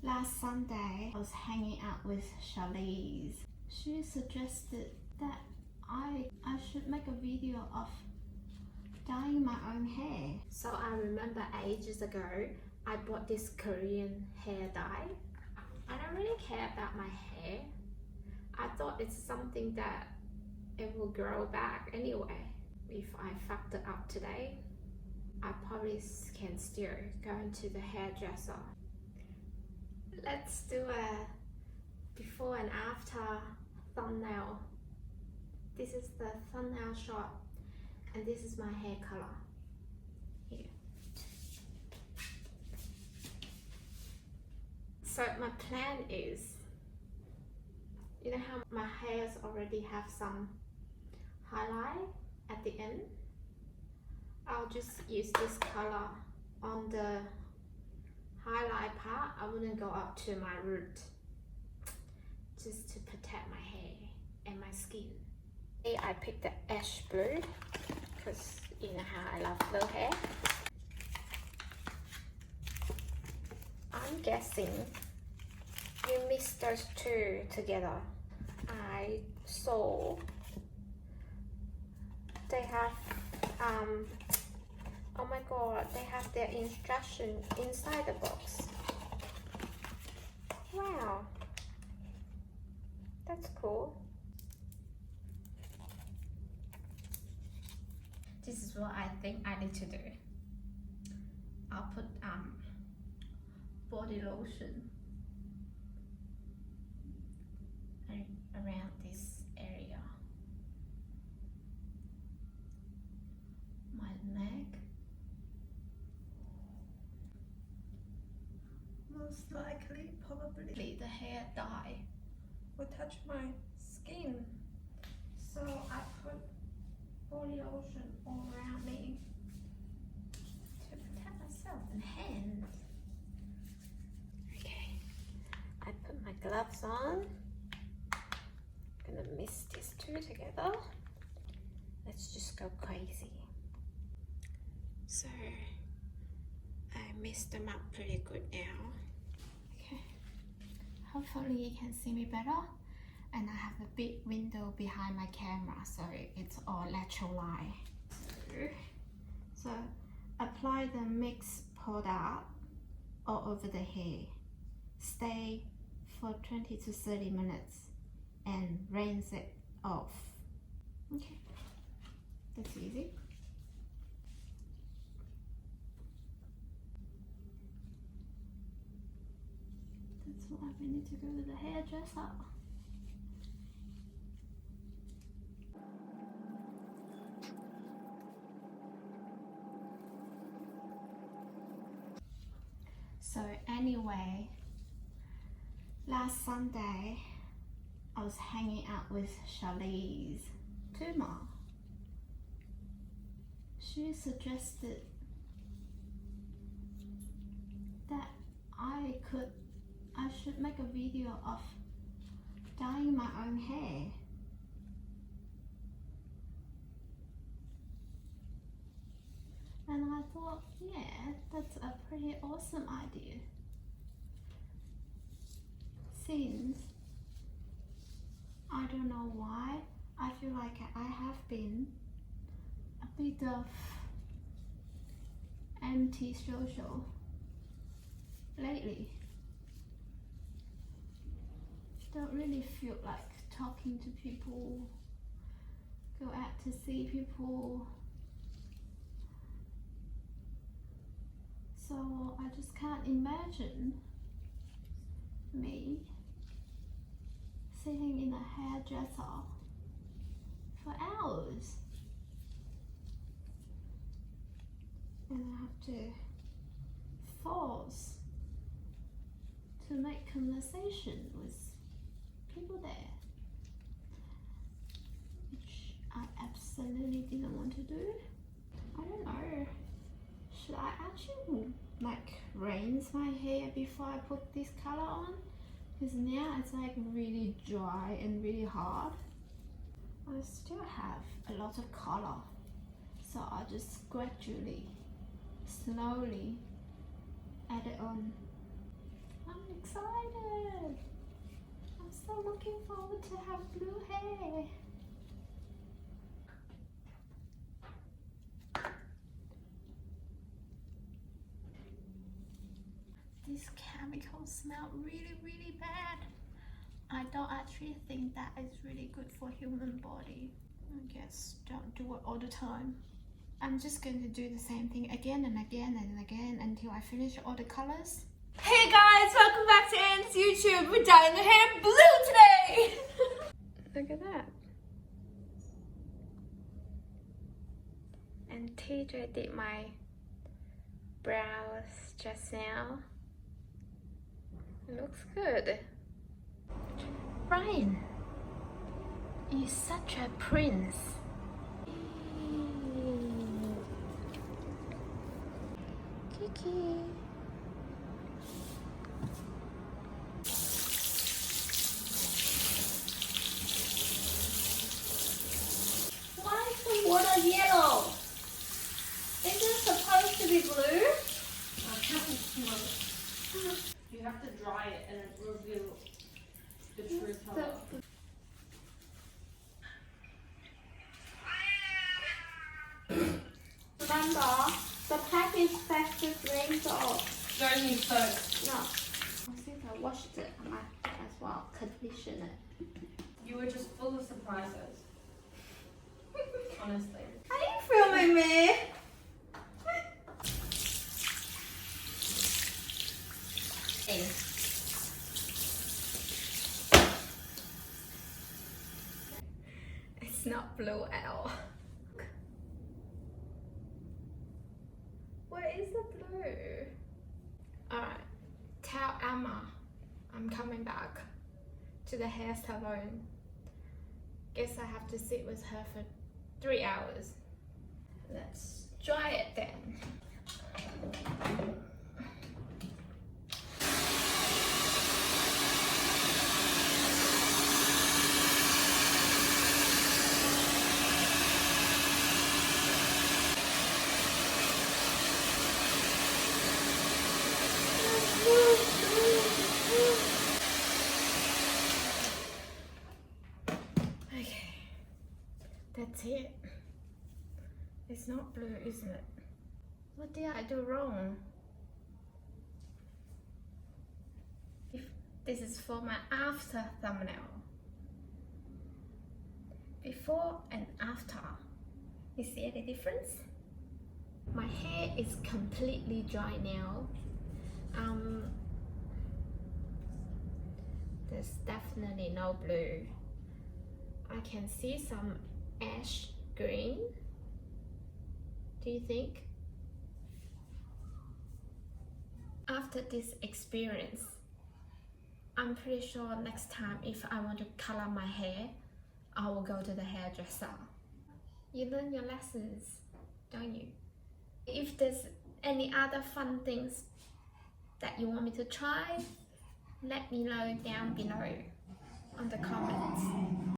Last Sunday, I was hanging out with Charlize. She suggested that I should make a video of dyeing my own hair. So I remember ages ago, I bought this Korean hair dye. I don't really care about my hair. I thought it's something that it will grow back anyway. If I fucked it up today, I probably can still go into the hairdresser. Let's do a before and after thumbnail. This is the thumbnail shot, and this is my hair color. Here. So my plan is, you know how my hairs already have some highlight at the end? I'll just use this color on the highlight part. I wouldn't go up to my root, just to protect my hair and my skin. Today I picked the ash blue because you know how I love blue hair. I'm guessing you mix those two together. I saw they have oh my god, they have their instruction inside the box. Wow, that's cool. This is what I think I need to do. I'll put body lotion around this area. My neck. Most likely, probably the hair dye will touch my skin. So I put body lotion all around me to protect myself and hands. Okay, I put my gloves on. Gonna mix these two together. Let's just go crazy. So I mixed them up pretty good now. Okay, hopefully you can see me better. And I have a big window behind my camera, so it's all natural light. So apply the mixed product all over the hair. Stay for 20 to 30 minutes and rinse it off. Okay, that's easy. That's why we need to go to the hairdresser. So anyway, last Sunday, I was hanging out with Charlize Tuma. She suggested that I should make a video of dyeing my own hair. And I thought, yeah, that's a pretty awesome idea. Since I don't know why, I feel like I have been a bit of anti-social lately. Don't really feel like talking to people, go out to see people. So I just can't imagine me sitting in a hairdresser for hours. And I have to force to make conversation with people there, which I absolutely didn't want to do. I don't know. Should I actually like rinse my hair before I put this color on? Because now it's like really dry and really hard. I still have a lot of color, so I'll just gradually, slowly add it on. I'm excited. I'm so looking forward to have blue hair. These chemicals smell really, really bad. I don't actually think that is really good for human body. I guess don't do it all the time. I'm just going to do the same thing again and again and again until I finish all the colors. Hey guys, welcome back to Anne's YouTube. We're dyeing the hair blue today. Look at that. And TJ did my brows just now. It looks good. Ryan, you're such a prince. Kiki. Why is the water yellow? Isn't it supposed to be blue? You have to dry it and it reveal the true color. Remember, the pack is fastest rinse off. Don't use soap. No. Since I washed it, I might as well condition it. You were just full of surprises. Honestly. Are you filming me? Hey. It's not blue at all. Where is the blue? Alright, tell Emma I'm coming back to the hair salon. Guess I have to sit with her for 3 hours. Let's dry it then. Okay, that's it. It's not blue, isn't it? What did I do wrong? If this is for my after thumbnail. Before and after. You see any difference? My hair is completely dry now. There's definitely no blue. I can see some ash green. Do you think? After this experience, I'm pretty sure next time if I want to color my hair, I will go to the hairdresser. You learn your lessons, don't you? If there's any other fun things that you want me to try, let me know down below on the comments.